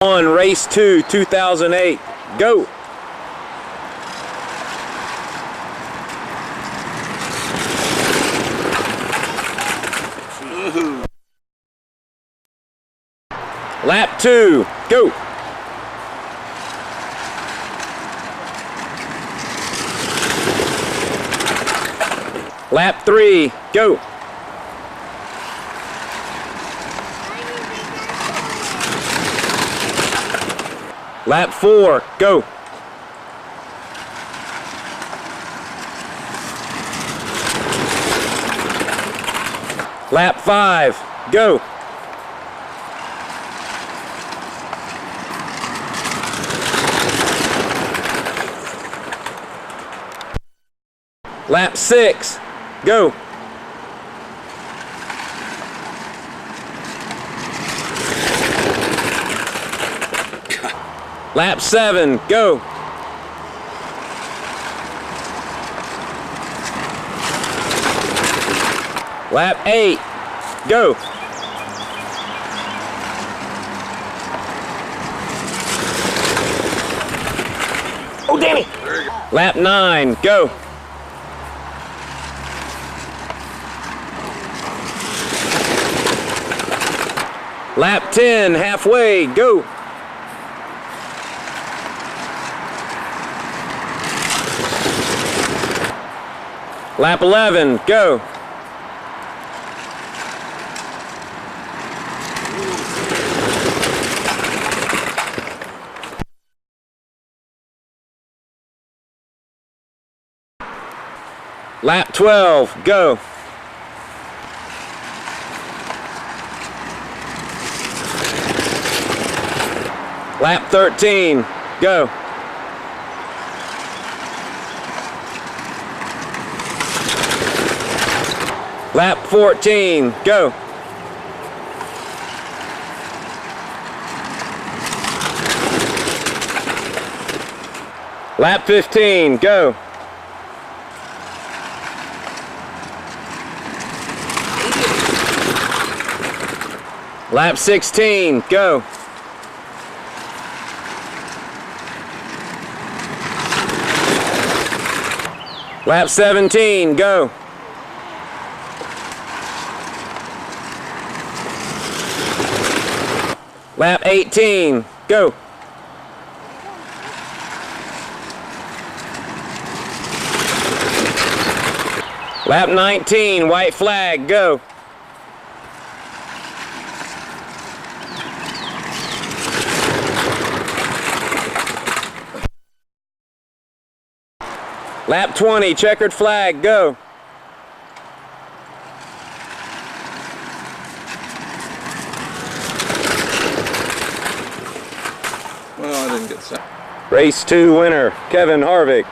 1, race 2, 2008. Go! Lap 2, go! Lap 3, go! Lap 4, go! Lap 5, go! Lap 6, go! Lap 7, go! Lap 8, go! Oh, damn it! Lap 9, go! Lap 10, halfway, go! Lap 11, go! Lap 12, go! Lap 13, go! Lap 14, go! Lap 15, go! Lap 16, go! Lap 17, go! Lap 18, go! Lap 19, white flag, go! Lap 20, checkered flag, go! Well, I didn't get set. Race 2 winner, Kevin Harvick.